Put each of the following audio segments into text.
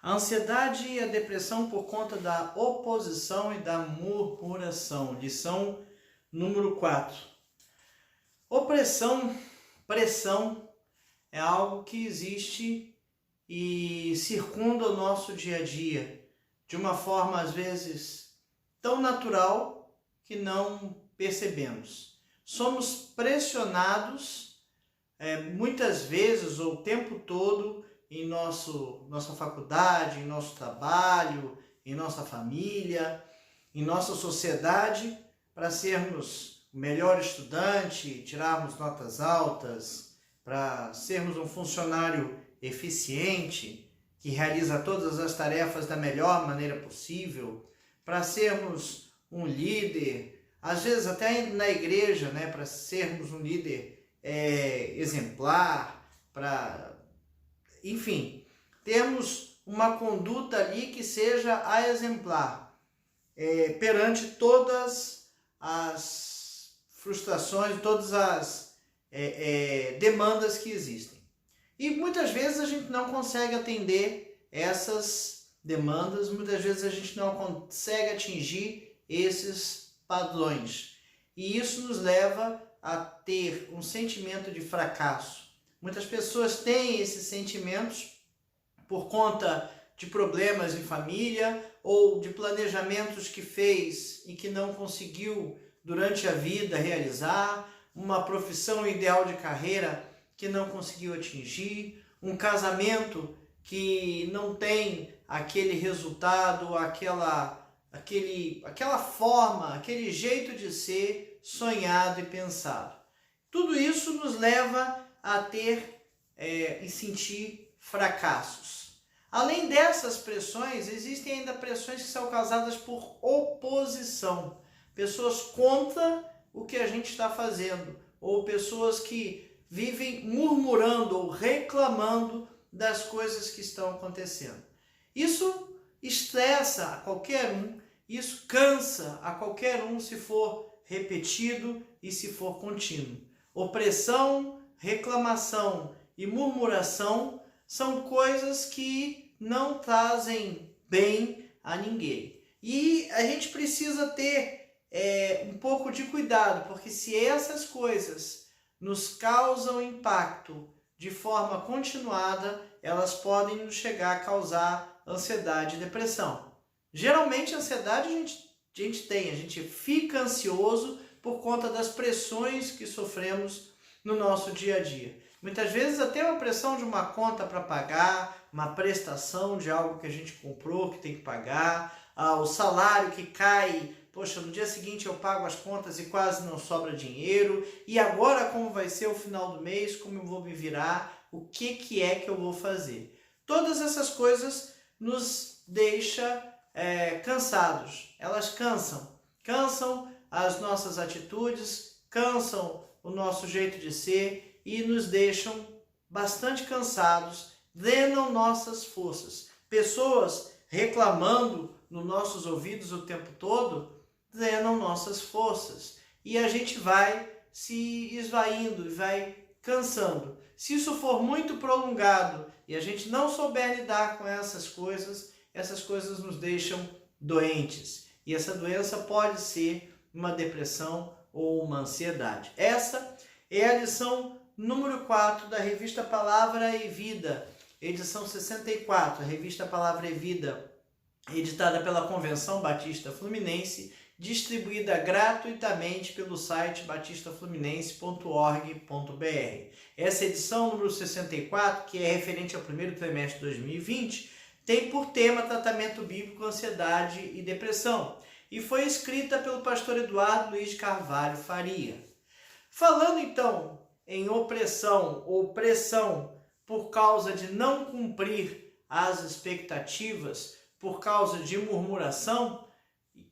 A ansiedade e a depressão por conta da oposição e da murmuração. Lição número 4. Opressão, pressão é algo que existe e circunda o nosso dia a dia de uma forma às vezes tão natural que não percebemos. Somos pressionados muitas vezes ou o tempo todo em nossa faculdade, em nosso trabalho, em nossa família, em nossa sociedade, para sermos o melhor estudante, tirarmos notas altas, para sermos um funcionário eficiente, que realiza todas as tarefas da melhor maneira possível, para sermos um líder, às vezes até na igreja, para sermos um líder exemplar, enfim, temos uma conduta ali que seja a exemplar perante todas as frustrações, todas as demandas que existem. E muitas vezes a gente não consegue atender essas demandas, muitas vezes a gente não consegue atingir esses padrões. E isso nos leva a ter um sentimento de fracasso. Muitas pessoas têm esses sentimentos por conta de problemas em família ou de planejamentos que fez e que não conseguiu durante a vida realizar, uma profissão ideal de carreira que não conseguiu atingir, um casamento que não tem aquele resultado, aquela forma, aquele jeito de ser sonhado e pensado. Tudo isso nos leva a ter e sentir fracassos. Além dessas pressões, existem ainda pressões que são causadas por oposição. Pessoas contra o que a gente está fazendo, ou pessoas que vivem murmurando ou reclamando das coisas que estão acontecendo. Isso estressa a qualquer um, isso cansa a qualquer um se for repetido e se for contínuo. Opressão, reclamação e murmuração são coisas que não trazem bem a ninguém. E a gente precisa ter um pouco de cuidado, porque se essas coisas nos causam impacto de forma continuada, elas podem nos chegar a causar ansiedade e depressão. Geralmente a ansiedade a gente fica ansioso por conta das pressões que sofremos no nosso dia a dia. Muitas vezes até uma pressão de uma conta para pagar, uma prestação de algo que a gente comprou, que tem que pagar, o salário que cai, poxa, no dia seguinte eu pago as contas e quase não sobra dinheiro, e agora como vai ser o final do mês, como eu vou me virar, o que é que eu vou fazer? Todas essas coisas nos deixam cansados, elas cansam as nossas atitudes, cansam o nosso jeito de ser e nos deixam bastante cansados, drenam nossas forças. Pessoas reclamando nos nossos ouvidos o tempo todo drenam nossas forças e a gente vai se esvaindo, vai cansando. Se isso for muito prolongado e a gente não souber lidar com essas coisas nos deixam doentes. E essa doença pode ser uma depressão ou uma ansiedade. Essa é a lição número 4 da revista Palavra e Vida, edição 64, a revista Palavra e Vida, editada pela Convenção Batista Fluminense, distribuída gratuitamente pelo site batistafluminense.org.br. Essa edição número 64, que é referente ao primeiro trimestre de 2020, tem por tema tratamento bíblico, ansiedade e depressão, e foi escrita pelo pastor Eduardo Luiz Carvalho Faria. Falando então em opressão ou pressão por causa de não cumprir as expectativas, por causa de murmuração,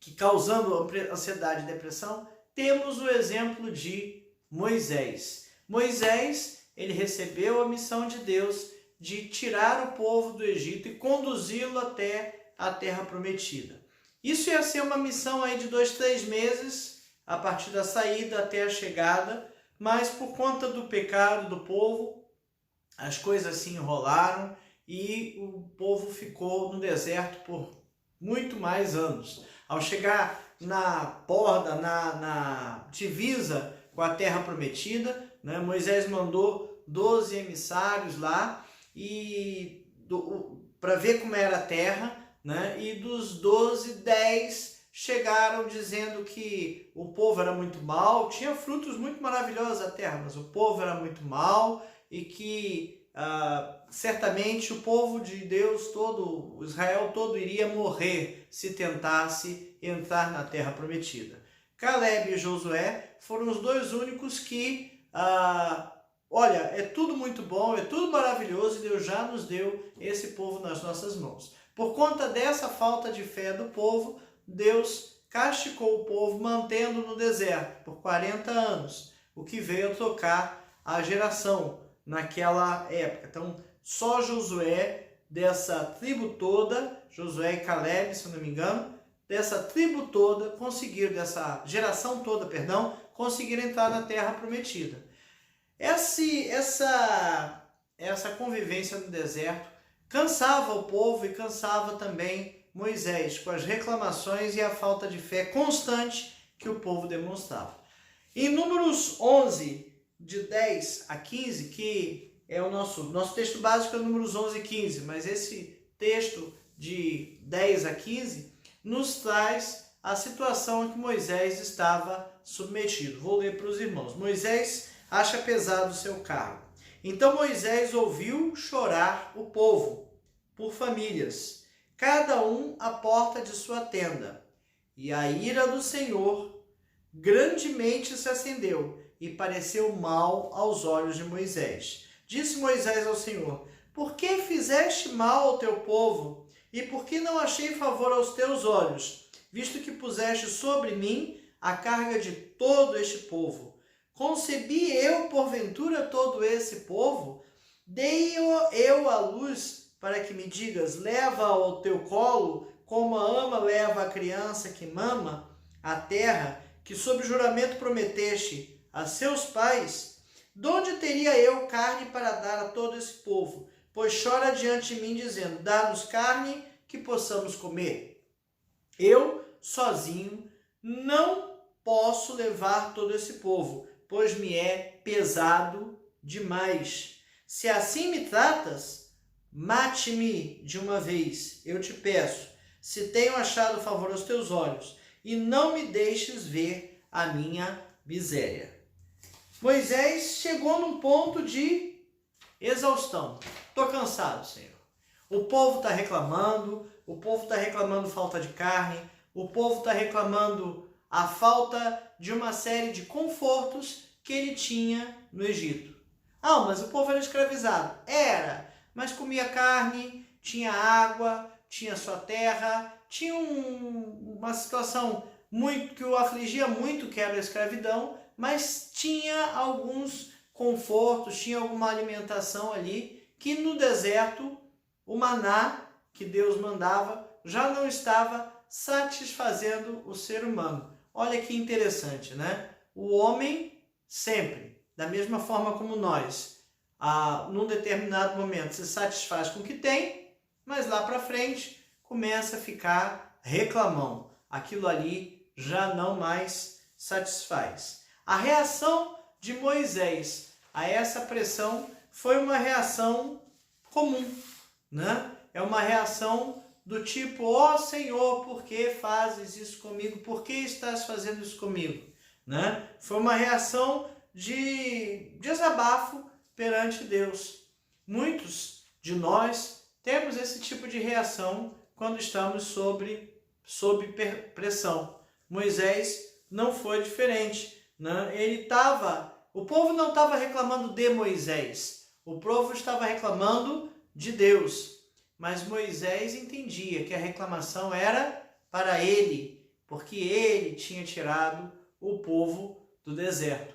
que causando ansiedade e depressão, temos o exemplo de Moisés. Moisés, ele recebeu a missão de Deus de tirar o povo do Egito e conduzi-lo até a terra prometida. Isso ia ser uma missão aí de 2-3 meses, a partir da saída até a chegada, mas por conta do pecado do povo, as coisas se enrolaram e o povo ficou no deserto por muito mais anos. Ao chegar na borda, na divisa com a terra prometida, né, Moisés mandou 12 emissários lá e para ver como era a terra, né, e dos 12, 10 chegaram dizendo que o povo era muito mau, tinha frutos muito maravilhosos a terra, mas o povo era muito mau e que certamente o povo de Deus todo, o Israel todo iria morrer se tentasse entrar na terra prometida. Caleb e Josué foram os dois únicos que, olha, é tudo muito bom, é tudo maravilhoso e Deus já nos deu esse povo nas nossas mãos. Por conta dessa falta de fé do povo, Deus castigou o povo mantendo no deserto por 40 anos, o que veio a tocar a geração naquela época. Então, só Josué, dessa tribo toda, Josué e Caleb, se eu não me engano, dessa tribo toda, dessa geração toda, conseguiram entrar na terra prometida. Essa convivência no deserto cansava o povo e cansava também Moisés, com as reclamações e a falta de fé constante que o povo demonstrava. Em Números 11, de 10 a 15, que é o nosso texto básico, é Números 11 e 15, mas esse texto de 10 a 15 nos traz a situação em que Moisés estava submetido. Vou ler para os irmãos. Moisés acha pesado o seu cargo. Então Moisés ouviu chorar o povo por famílias, cada um à porta de sua tenda. E a ira do Senhor grandemente se acendeu e pareceu mal aos olhos de Moisés. Disse Moisés ao Senhor: por que fizeste mal ao teu povo? E por que não achei favor aos teus olhos, visto que puseste sobre mim a carga de todo este povo? Concebi eu, porventura, todo esse povo? Dei-o eu à luz para que me digas: leva ao teu colo, como a ama leva a criança que mama, a terra que sob juramento prometeste a seus pais? Donde teria eu carne para dar a todo esse povo? Pois chora diante de mim, dizendo: dá-nos carne que possamos comer. Eu, sozinho, não posso levar todo esse povo, pois me é pesado demais. Se assim me tratas, mate-me de uma vez, eu te peço, se tenho achado favor aos teus olhos, e não me deixes ver a minha miséria. Moisés chegou num ponto de exaustão. Estou cansado, Senhor. O povo está reclamando, falta de carne, o povo está reclamando a falta de uma série de confortos que ele tinha no Egito. Mas o povo era escravizado. Era, mas comia carne, tinha água, tinha sua terra, tinha uma situação muito que o afligia muito, que era a escravidão, mas tinha alguns confortos, tinha alguma alimentação ali, que no deserto o maná que Deus mandava já não estava satisfazendo o ser humano. Olha que interessante, né? O homem sempre, da mesma forma como nós, num determinado momento se satisfaz com o que tem, mas lá para frente começa a ficar reclamão. Aquilo ali já não mais satisfaz. A reação de Moisés a essa pressão foi uma reação comum, né? É uma reação do tipo: ó Senhor, por que fazes isso comigo? Por que estás fazendo isso comigo? Né? Foi uma reação de desabafo perante Deus. Muitos de nós temos esse tipo de reação quando estamos sob pressão. Moisés não foi diferente. Né? O povo não estava reclamando de Moisés, o povo estava reclamando de Deus. Mas Moisés entendia que a reclamação era para ele, porque ele tinha tirado o povo do deserto.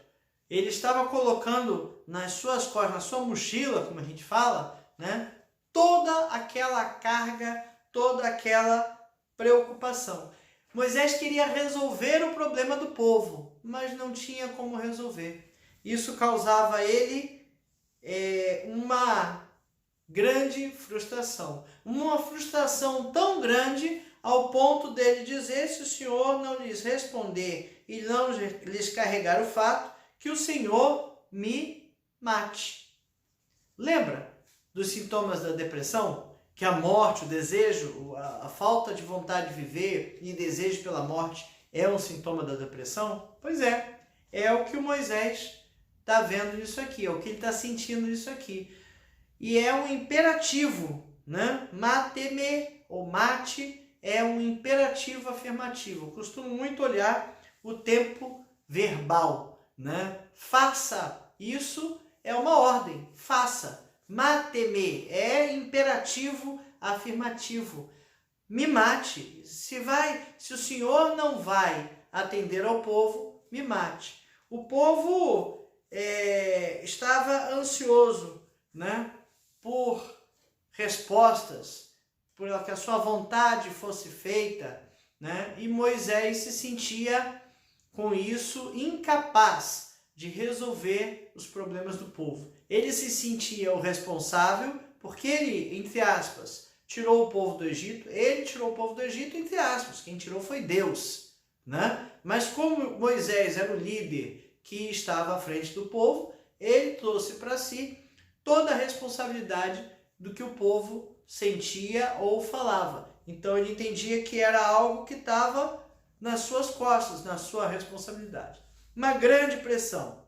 Ele estava colocando nas suas costas, na sua mochila, como a gente fala, né, toda aquela carga, toda aquela preocupação. Moisés queria resolver o problema do povo, mas não tinha como resolver. Isso causava a ele grande frustração. Uma frustração tão grande ao ponto dele dizer, se o Senhor não lhes responder e não lhes carregar o fato, que o Senhor me mate. Lembra dos sintomas da depressão? Que a morte, o desejo, a falta de vontade de viver e desejo pela morte é um sintoma da depressão? Pois é o que o Moisés está vendo nisso aqui, é o que ele está sentindo nisso aqui. E é um imperativo, né? Mate-me ou mate é um imperativo afirmativo. Eu costumo muito olhar o tempo verbal, né? Faça isso é uma ordem, faça. Mate-me é imperativo afirmativo. Me mate. Se o Senhor não vai atender ao povo, me mate. O povo estava ansioso, né, por respostas, por que a sua vontade fosse feita, né? E Moisés se sentia com isso incapaz de resolver os problemas do povo. Ele se sentia o responsável porque ele, entre aspas, tirou o povo do Egito. Ele tirou o povo do Egito, entre aspas. Quem tirou foi Deus, né? Mas como Moisés era o líder que estava à frente do povo, ele trouxe para si toda a responsabilidade do que o povo sentia ou falava. Então ele entendia que era algo que estava nas suas costas, na sua responsabilidade. Uma grande pressão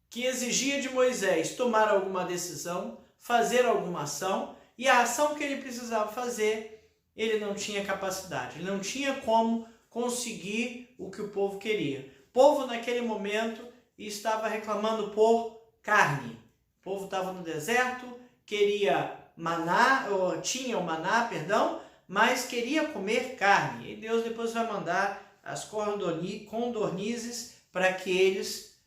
que exigia de Moisés tomar alguma decisão, fazer alguma ação, e a ação que ele precisava fazer, ele não tinha capacidade, ele não tinha como conseguir o que o povo queria. O povo naquele momento estava reclamando por carne. O povo estava no deserto, queria maná, ou tinha o maná, mas queria comer carne. E Deus depois vai mandar as codornizes para que eles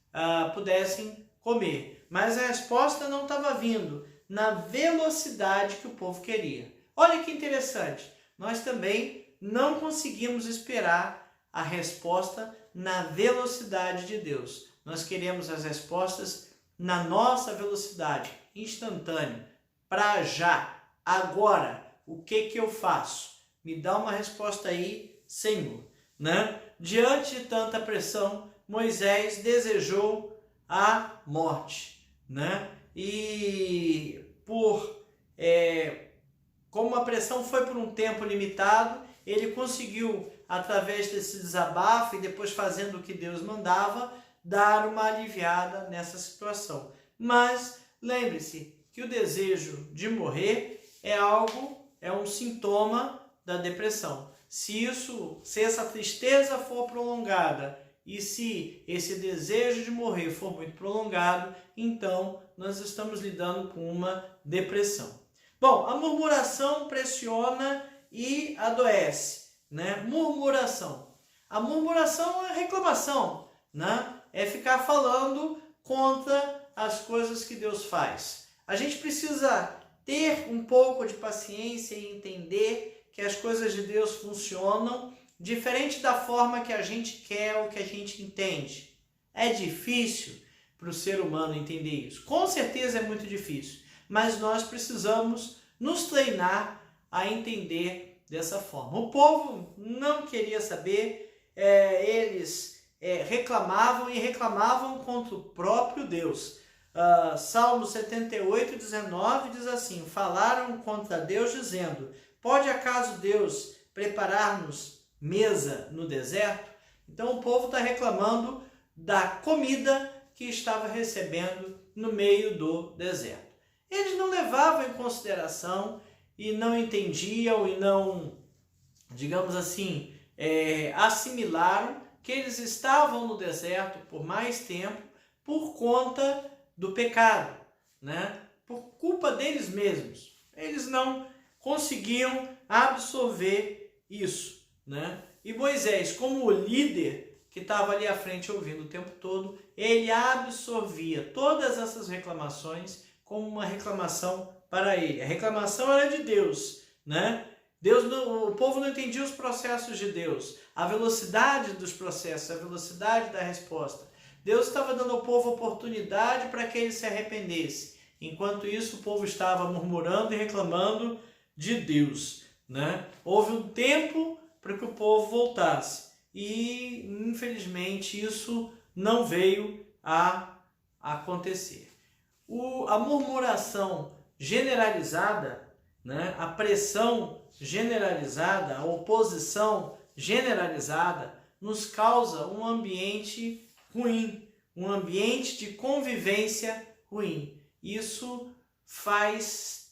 pudessem comer. Mas a resposta não estava vindo na velocidade que o povo queria. Olha que interessante, nós também não conseguimos esperar a resposta na velocidade de Deus. Nós queremos as respostas na nossa velocidade, instantâneo, para já, agora. O que eu faço? Me dá uma resposta aí, Senhor, né? Diante de tanta pressão, Moisés desejou a morte, né? E como a pressão foi por um tempo limitado, ele conseguiu, através desse desabafo e depois fazendo o que Deus mandava, dar uma aliviada nessa situação. Mas lembre-se que o desejo de morrer é um sintoma da depressão. Se essa tristeza for prolongada e se esse desejo de morrer for muito prolongado, então nós estamos lidando com uma depressão. Bom, a murmuração pressiona e adoece, né? Murmuração. A murmuração é reclamação, né? É ficar falando contra as coisas que Deus faz. A gente precisa ter um pouco de paciência e entender que as coisas de Deus funcionam diferente da forma que a gente quer ou que a gente entende. É difícil para o ser humano entender isso. Com certeza é muito difícil, mas nós precisamos nos treinar a entender dessa forma. O povo não queria saber, eles reclamavam contra o próprio Deus. Salmo 78, 19 diz assim: falaram contra Deus dizendo, pode acaso Deus preparar-nos mesa no deserto? Então o povo está reclamando da comida que estava recebendo no meio do deserto. Eles não levavam em consideração e não entendiam e não, digamos assim, assimilaram que eles estavam no deserto por mais tempo por conta do pecado, né? Por culpa deles mesmos. Eles não conseguiam absorver isso, né? E Moisés, como o líder que estava ali à frente ouvindo o tempo todo, ele absorvia todas essas reclamações como uma reclamação para ele. A reclamação era de Deus, né? O povo não entendia os processos de Deus, a velocidade dos processos, a velocidade da resposta. Deus estava dando ao povo oportunidade para que ele se arrependesse. Enquanto isso, o povo estava murmurando e reclamando de Deus, né? Houve um tempo para que o povo voltasse e, infelizmente, isso não veio a acontecer. A murmuração generalizada, né? A pressão generalizada, a oposição generalizada nos causa um ambiente ruim, um ambiente de convivência ruim. Isso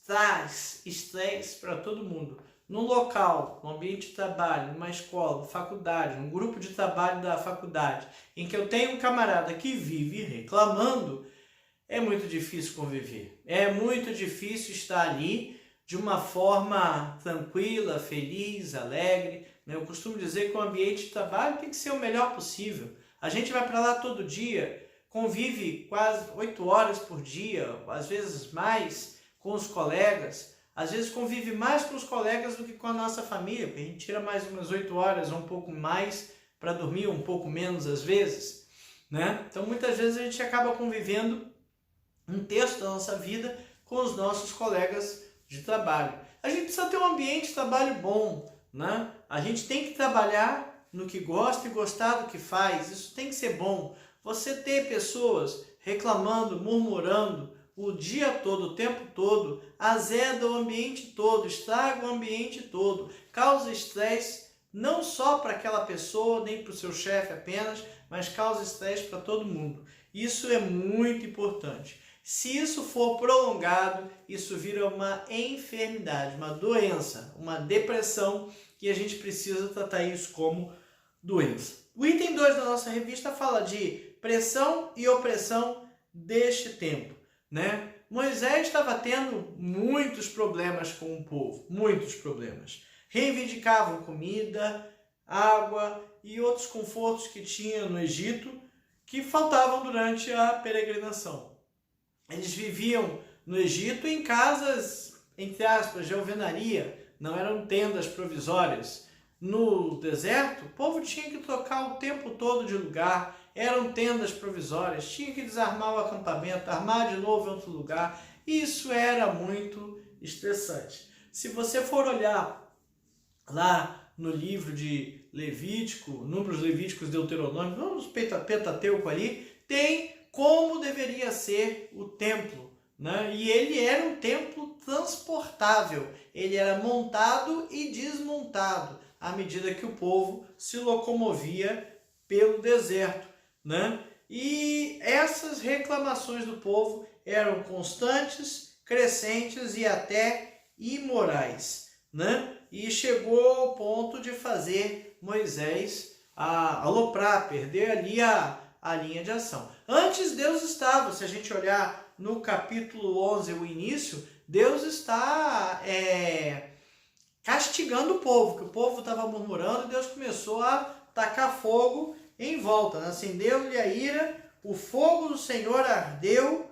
traz estresse para todo mundo. No local, no ambiente de trabalho, numa escola, faculdade, num grupo de trabalho da faculdade, em que eu tenho um camarada que vive reclamando, é muito difícil conviver. É muito difícil estar ali de uma forma tranquila, feliz, alegre. Eu costumo dizer que o ambiente de trabalho tem que ser o melhor possível. A gente vai para lá todo dia, convive quase 8 horas por dia, às vezes mais, com os colegas. Às vezes convive mais com os colegas do que com a nossa família, porque a gente tira mais umas 8 horas ou um pouco mais para dormir, um pouco menos às vezes, né? Então muitas vezes a gente acaba convivendo um terço da nossa vida com os nossos colegas de trabalho. A gente precisa ter um ambiente de trabalho bom, né? A gente tem que trabalhar no que gosta e gostar do que faz. Isso tem que ser bom. Você ter pessoas reclamando, murmurando o dia todo, o tempo todo, azeda o ambiente todo, estraga o ambiente todo, causa estresse não só para aquela pessoa, nem para o seu chefe apenas, mas causa estresse para todo mundo. Isso é muito importante. Se isso for prolongado, isso vira uma enfermidade, uma doença, uma depressão, e a gente precisa tratar isso como doença. O item 2 da nossa revista fala de pressão e opressão deste tempo, né? Moisés estava tendo muitos problemas com o povo, muitos problemas. Reivindicavam comida, água e outros confortos que tinha no Egito que faltavam durante a peregrinação. Eles viviam no Egito em casas, entre aspas, de alvenaria, não eram tendas provisórias. No deserto, o povo tinha que trocar o tempo todo de lugar, eram tendas provisórias, tinha que desarmar o acampamento, armar de novo em outro lugar. Isso era muito estressante. Se você for olhar lá no livro de Levítico, Números Levíticos, Deuteronômio, vamos Pentateuco ali, tem como deveria ser o templo, né? E ele era um templo transportável, ele era montado e desmontado à medida que o povo se locomovia pelo deserto, né? E essas reclamações do povo eram constantes, crescentes e até imorais, né? E chegou ao ponto de fazer Moisés aloprar, perder ali a linha de ação. Antes Deus estava, se a gente olhar no capítulo 11, o início, Deus está castigando o povo, que o povo estava murmurando e Deus começou a tacar fogo em volta. Acendeu-lhe a ira, o fogo do Senhor ardeu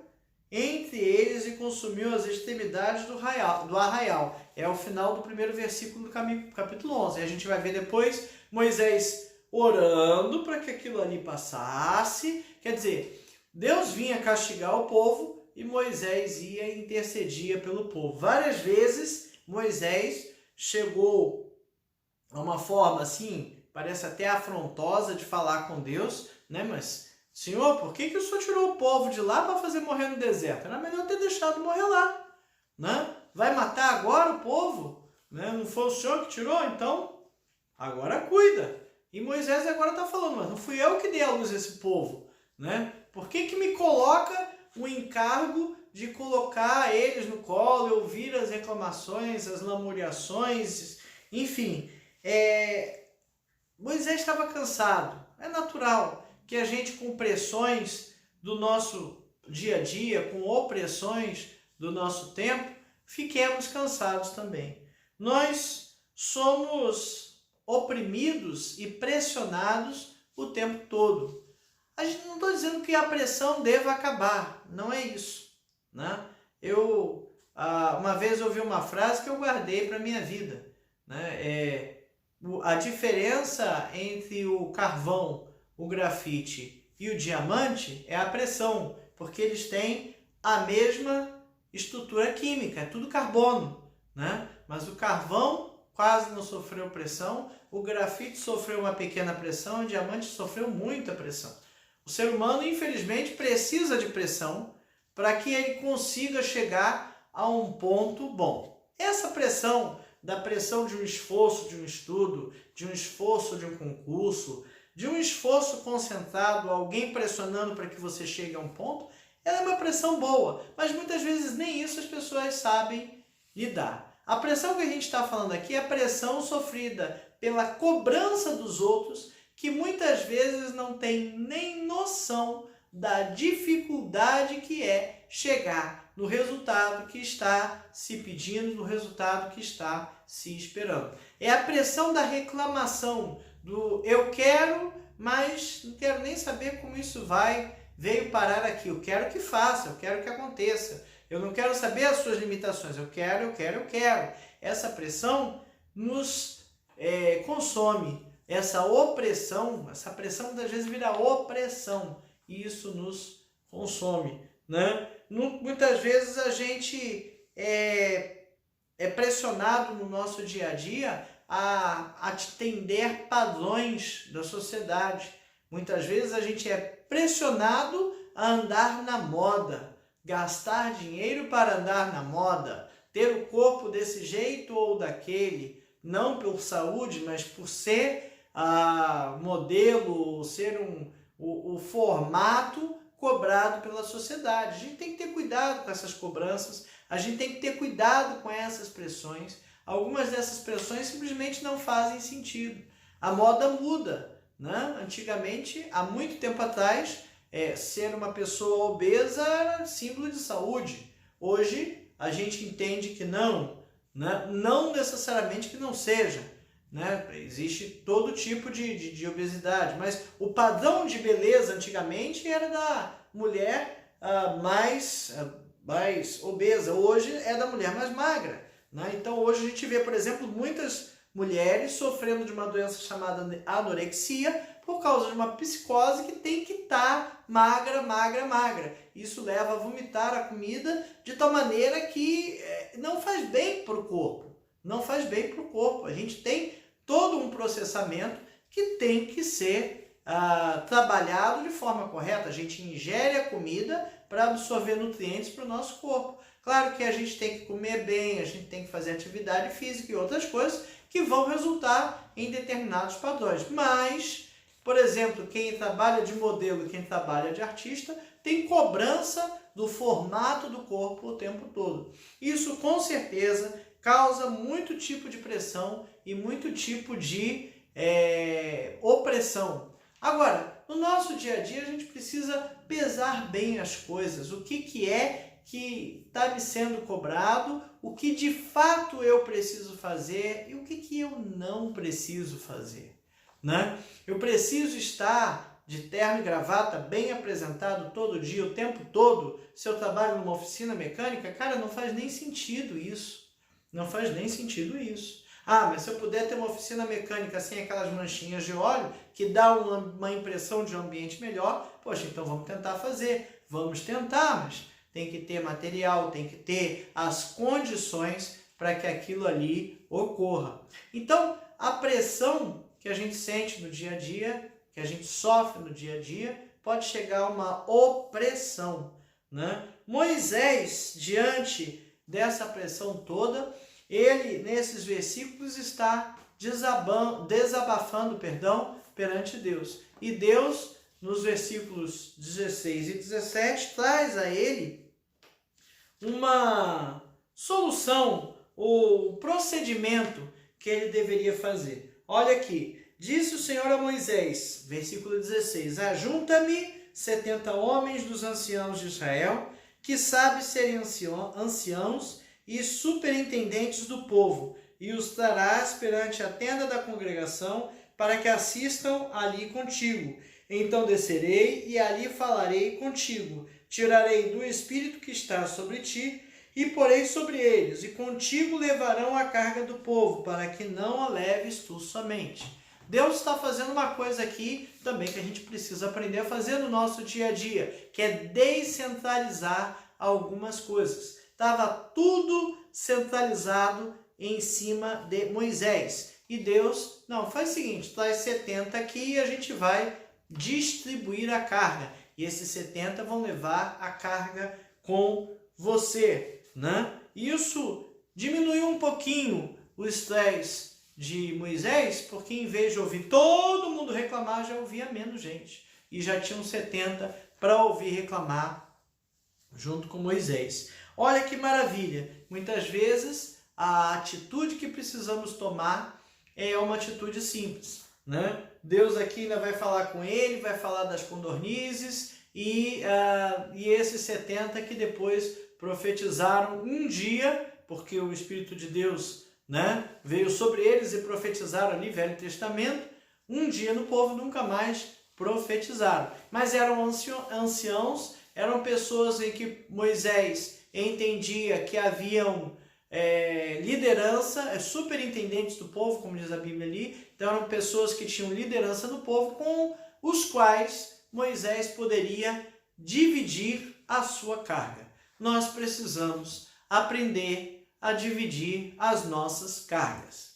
entre eles e consumiu as extremidades do arraial. É o final do primeiro versículo do capítulo 11. E a gente vai ver depois Moisés orando para que aquilo ali passasse. Quer dizer, Deus vinha castigar o povo e Moisés ia e intercedia pelo povo. Várias vezes Moisés chegou a uma forma assim, parece até afrontosa de falar com Deus, né? Mas, Senhor, por que o Senhor tirou o povo de lá para fazer morrer no deserto? Era melhor ter deixado morrer lá, né? Vai matar agora o povo? Né? Não foi o Senhor que tirou? Então, agora cuida. E Moisés agora está falando, mas não fui eu que dei à luz esse povo, né? Por que me coloca o encargo de colocar eles no colo, eu ouvir as reclamações, as lamuriações, enfim. Moisés estava cansado. É natural que a gente, com pressões do nosso dia a dia, com opressões do nosso tempo, fiquemos cansados também. Nós somos oprimidos e pressionados o tempo todo. A gente não está dizendo que a pressão deva acabar, não é isso, né? Eu uma vez ouvi uma frase que eu guardei para a minha vida, né? A diferença entre o carvão, o grafite e o diamante é a pressão, porque eles têm a mesma estrutura química, é tudo carbono, né? Mas o carvão quase não sofreu pressão, o grafite sofreu uma pequena pressão, o diamante sofreu muita pressão. O ser humano, infelizmente, precisa de pressão para que ele consiga chegar a um ponto bom. Essa pressão, da pressão de um esforço, de um estudo, de um esforço de um concurso, de um esforço concentrado, alguém pressionando para que você chegue a um ponto, ela é uma pressão boa, mas muitas vezes nem isso as pessoas sabem lidar. A pressão que a gente está falando aqui é a pressão sofrida pela cobrança dos outros, que muitas vezes não tem nem noção da dificuldade que é chegar no resultado que está se pedindo, no resultado que está se esperando. É a pressão da reclamação, do eu quero, mas não quero nem saber como isso veio parar aqui. Eu quero que faça, eu quero que aconteça. Eu não quero saber as suas limitações. Eu quero. Essa pressão nos consome. Essa opressão, essa pressão muitas vezes vira opressão. E isso nos consome, né? Muitas vezes a gente é pressionado no nosso dia a dia a atender padrões da sociedade. Muitas vezes a gente é pressionado a andar na moda, gastar dinheiro para andar na moda, ter o corpo desse jeito ou daquele, não por saúde, mas por ser modelo, ser o formato cobrado pela sociedade. A gente tem que ter cuidado com essas cobranças, a gente tem que ter cuidado com essas pressões. Algumas dessas pressões simplesmente não fazem sentido. A moda muda, né? Antigamente, há muito tempo atrás, ser uma pessoa obesa era símbolo de saúde. Hoje, a gente entende que não, né? Não necessariamente que não seja, né? Existe todo tipo de obesidade, mas o padrão de beleza antigamente era da mulher mais obesa, hoje é da mulher mais magra, né? Então hoje a gente vê, por exemplo, muitas mulheres sofrendo de uma doença chamada anorexia por causa de uma psicose que tem que estar magra. Isso leva a vomitar a comida de tal maneira que não faz bem para o corpo. Não faz bem para o corpo. A gente tem todo um processamento que tem que ser trabalhado de forma correta. A gente ingere a comida para absorver nutrientes para o nosso corpo. Claro que a gente tem que comer bem, a gente tem que fazer atividade física e outras coisas que vão resultar em determinados padrões. Mas, por exemplo, quem trabalha de modelo, quem trabalha de artista, tem cobrança do formato do corpo o tempo todo. Isso, com certeza, causa muito tipo de pressão e muito tipo de opressão. Agora, no nosso dia a dia, a gente precisa pesar bem as coisas. O que é que está me sendo cobrado, o que de fato eu preciso fazer e o que eu não preciso fazer, né? Eu preciso estar de terno e gravata, bem apresentado todo dia, o tempo todo. Se eu trabalho numa oficina mecânica, cara, não faz nem sentido isso. Não faz nem sentido isso. Mas se eu puder ter uma oficina mecânica sem aquelas manchinhas de óleo, que dá uma impressão de um ambiente melhor, poxa, então vamos tentar fazer. Vamos tentar, mas tem que ter material, tem que ter as condições para que aquilo ali ocorra. Então, a pressão que a gente sente no dia a dia, que a gente sofre no dia a dia, pode chegar a uma opressão, né? Moisés, diante dessa pressão toda, ele, nesses versículos, está desabafando perante Deus. E Deus, nos versículos 16 e 17, traz a ele uma solução, o procedimento que ele deveria fazer. Olha aqui, disse o Senhor a Moisés, versículo 16, ajunta-me 70 homens dos anciãos de Israel, que sabem serem anciãos e superintendentes do povo, e os trarás perante a tenda da congregação, para que assistam ali contigo. Então descerei e ali falarei contigo. Tirarei do espírito que está sobre ti e porei sobre eles, e contigo levarão a carga do povo, para que não a leves tu somente. Deus está fazendo uma coisa aqui também que a gente precisa aprender a fazer no nosso dia a dia, que é descentralizar algumas coisas. Estava tudo centralizado em cima de Moisés. E Deus, não, faz o seguinte, traz 70 aqui e a gente vai distribuir a carga. E esses 70 vão levar a carga com você, né? Isso diminuiu um pouquinho o estresse de Moisés, porque em vez de ouvir todo mundo reclamar, já ouvia menos gente. E já tinham 70 para ouvir reclamar junto com Moisés. Olha que maravilha! Muitas vezes a atitude que precisamos tomar é uma atitude simples, né? Deus aqui ainda vai falar com ele, vai falar das codornizes e esses 70 que depois profetizaram um dia, porque o Espírito de Deus, né, veio sobre eles e profetizaram ali, Velho Testamento, um dia no povo nunca mais profetizaram. Mas eram anciãos, eram pessoas em que Moisés entendia que haviam liderança, superintendentes do povo, como diz a Bíblia ali. Então eram pessoas que tinham liderança do povo, com os quais Moisés poderia dividir a sua carga. Nós precisamos aprender a dividir as nossas cargas.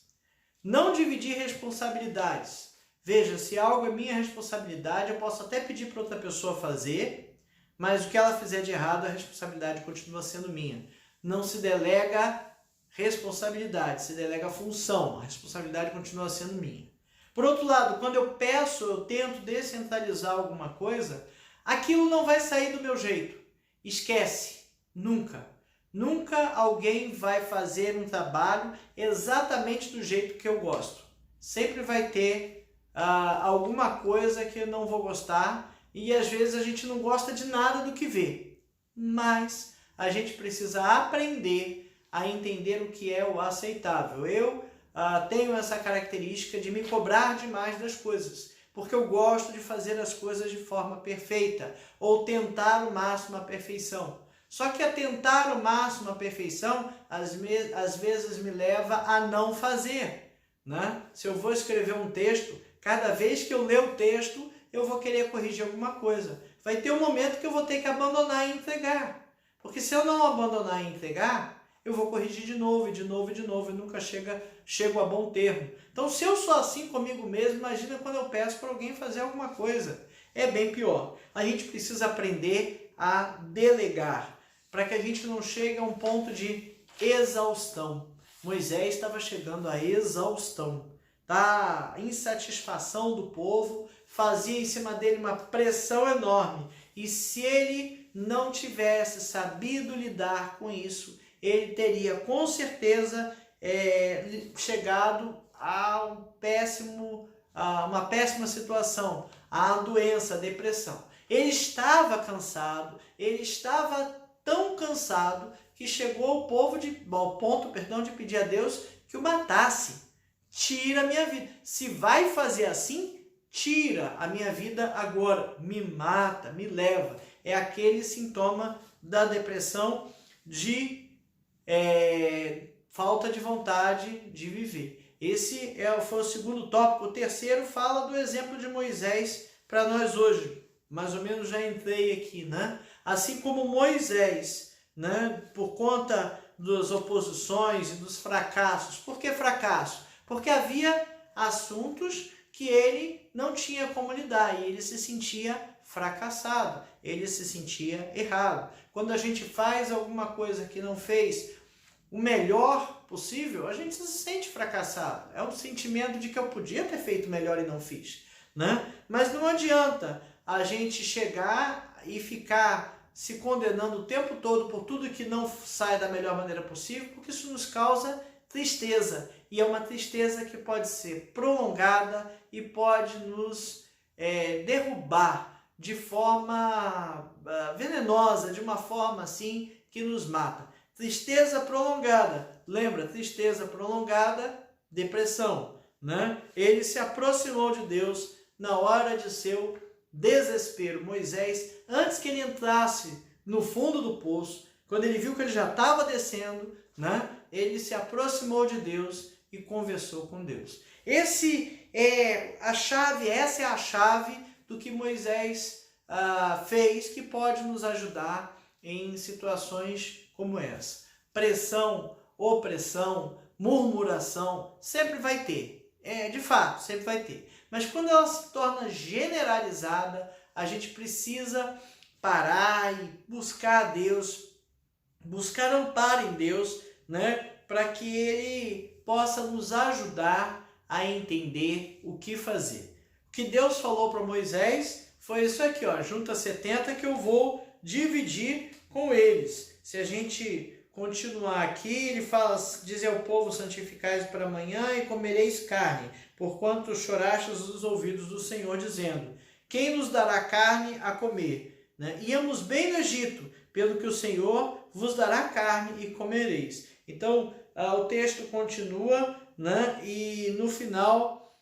Não dividir responsabilidades. Veja, se algo é minha responsabilidade, eu posso até pedir para outra pessoa fazer, mas o que ela fizer de errado, a responsabilidade continua sendo minha. Não se delega responsabilidade, se delega função. A responsabilidade continua sendo minha. Por outro lado, quando eu peço, eu tento descentralizar alguma coisa, aquilo não vai sair do meu jeito. Esquece. Nunca. Nunca alguém vai fazer um trabalho exatamente do jeito que eu gosto. Sempre vai ter alguma coisa que eu não vou gostar, e às vezes a gente não gosta de nada do que vê. Mas a gente precisa aprender a entender o que é o aceitável. Eu tenho essa característica de me cobrar demais das coisas, porque eu gosto de fazer as coisas de forma perfeita, ou tentar o máximo a perfeição. Só que a tentar o máximo a perfeição, às vezes me leva a não fazer, né? Se eu vou escrever um texto, cada vez que eu ler o texto, eu vou querer corrigir alguma coisa. Vai ter um momento que eu vou ter que abandonar e entregar. Porque se eu não abandonar e entregar, eu vou corrigir de novo, e de novo, e de novo, e nunca chego a bom termo. Então, se eu sou assim comigo mesmo, imagina quando eu peço para alguém fazer alguma coisa. É bem pior. A gente precisa aprender a delegar, para que a gente não chegue a um ponto de exaustão. Moisés estava chegando à exaustão. A insatisfação do povo fazia em cima dele uma pressão enorme. E se ele não tivesse sabido lidar com isso, ele teria com certeza chegado a uma péssima situação, a doença, a depressão. Ele estava cansado, ele estava tão cansado que chegou ao ponto de pedir a Deus que o matasse. Tira a minha vida. Se vai fazer assim, tira a minha vida agora. Me mata, me leva. É aquele sintoma da depressão, de falta de vontade de viver. Esse foi o segundo tópico. O terceiro fala do exemplo de Moisés para nós hoje. Mais ou menos já entrei aqui, né? Assim como Moisés, né, por conta das oposições e dos fracassos. Por que fracasso? Porque havia assuntos que ele não tinha como lidar e ele se sentia fracassado, ele se sentia errado. Quando a gente faz alguma coisa que não fez o melhor possível, a gente se sente fracassado. É um sentimento de que eu podia ter feito melhor e não fiz, né? Mas não adianta a gente chegar e ficar se condenando o tempo todo por tudo que não sai da melhor maneira possível, porque isso nos causa tristeza. E é uma tristeza que pode ser prolongada e pode nos derrubar de forma venenosa, de uma forma assim que nos mata. Tristeza prolongada, lembra? Tristeza prolongada, depressão, né? Ele se aproximou de Deus na hora de seu desespero. Moisés, antes que ele entrasse no fundo do poço, quando ele viu que ele já estava descendo, né? Ele se aproximou de Deus e conversou com Deus. Essa é a chave do que Moisés fez, que pode nos ajudar em situações como essa. Pressão, opressão, murmuração, sempre vai ter. De fato, sempre vai ter. Mas quando ela se torna generalizada, a gente precisa parar e buscar a Deus, buscar amparo em Deus, né, para que Ele possa nos ajudar a entender o que fazer. O que Deus falou para Moisés foi isso aqui, ó, junta 70 que eu vou dividir com eles. Se a gente continuar aqui, ele fala, diz ao povo, santificais para amanhã e comereis carne, porquanto chorastes os ouvidos do Senhor, dizendo, quem nos dará carne a comer? Né? Íamos bem no Egito, pelo que o Senhor vos dará carne e comereis. Então, o texto continua, né? E no final,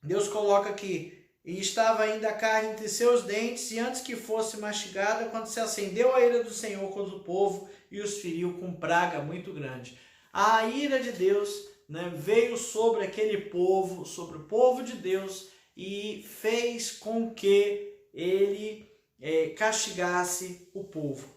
Deus coloca aqui, e estava ainda a carne entre seus dentes, e antes que fosse mastigada, quando se acendeu a ira do Senhor contra o povo, e os feriu com praga muito grande. A ira de Deus, né, veio sobre aquele povo, sobre o povo de Deus, e fez com que ele castigasse o povo.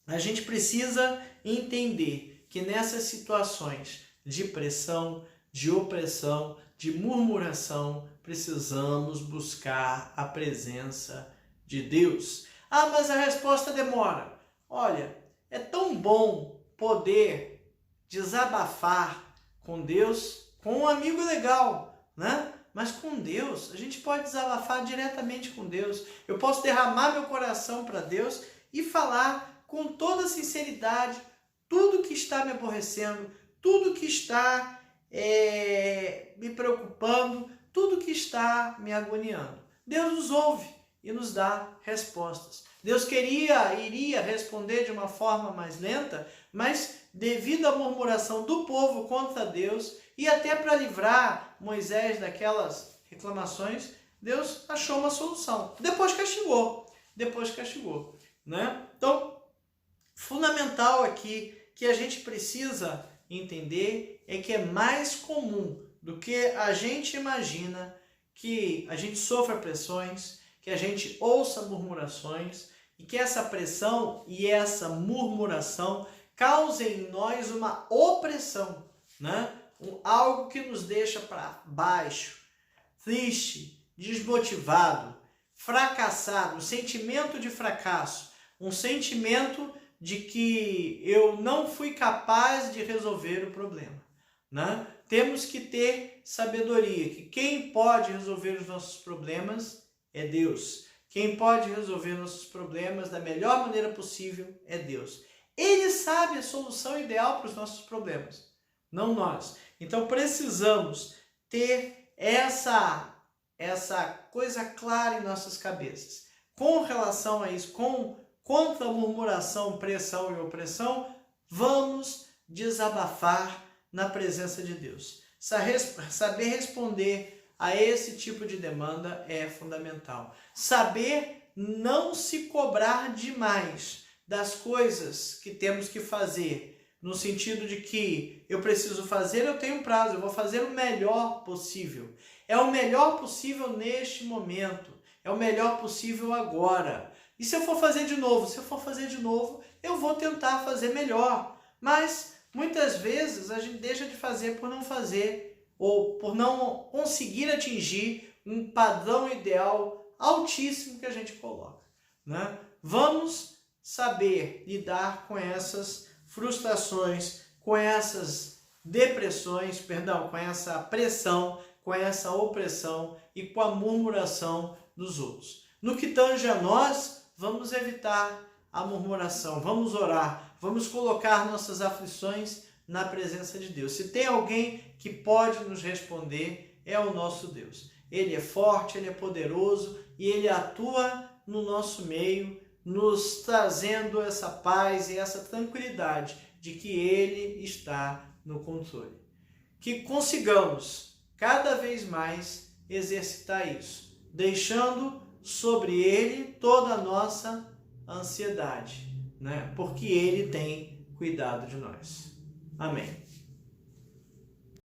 A gente precisa entender que nessas situações de pressão, de opressão, de murmuração, precisamos buscar a presença de Deus. Mas a resposta demora. Olha, é tão bom poder desabafar com Deus, com um amigo legal, né? Mas com Deus, a gente pode desabafar diretamente com Deus. Eu posso derramar meu coração para Deus e falar com toda sinceridade tudo que está me aborrecendo, tudo que está me preocupando, tudo que está me agoniando. Deus nos ouve e nos dá respostas. Deus iria responder de uma forma mais lenta, mas devido à murmuração do povo contra Deus e até para livrar Moisés daquelas reclamações, Deus achou uma solução. Depois castigou, né? Então, fundamental aqui que a gente precisa entender é que é mais comum do que a gente imagina que a gente sofra pressões, que a gente ouça murmurações e que essa pressão e essa murmuração causem em nós uma opressão, né? Algo que nos deixa para baixo, triste, desmotivado, fracassado, um sentimento de fracasso, um sentimento de que eu não fui capaz de resolver o problema, né? Temos que ter sabedoria, que quem pode resolver os nossos problemas é Deus. Quem pode resolver nossos problemas da melhor maneira possível é Deus. Ele sabe a solução ideal para os nossos problemas, não nós. Então precisamos ter essa coisa clara em nossas cabeças. Com relação a isso, contra a murmuração, pressão e opressão, vamos desabafar na presença de Deus. Saber responder a esse tipo de demanda é fundamental. Saber não se cobrar demais das coisas que temos que fazer, no sentido de que eu preciso fazer, eu tenho um prazo, eu vou fazer o melhor possível. É o melhor possível neste momento, é o melhor possível agora. E se eu for fazer de novo, eu vou tentar fazer melhor. Mas muitas vezes a gente deixa de fazer por não fazer, ou por não conseguir atingir um padrão ideal altíssimo que a gente coloca, né? Vamos saber lidar com essas frustrações, com essas depressões, com essa pressão, com essa opressão e com a murmuração dos outros. No que tange a nós, vamos evitar a murmuração, vamos orar, vamos colocar nossas aflições na presença de Deus. Se tem alguém que pode nos responder, é o nosso Deus. Ele é forte, ele é poderoso e ele atua no nosso meio, nos trazendo essa paz e essa tranquilidade de que ele está no controle. Que consigamos cada vez mais exercitar isso, deixando sobre ele toda a nossa ansiedade, né? Porque ele tem cuidado de nós. Amém.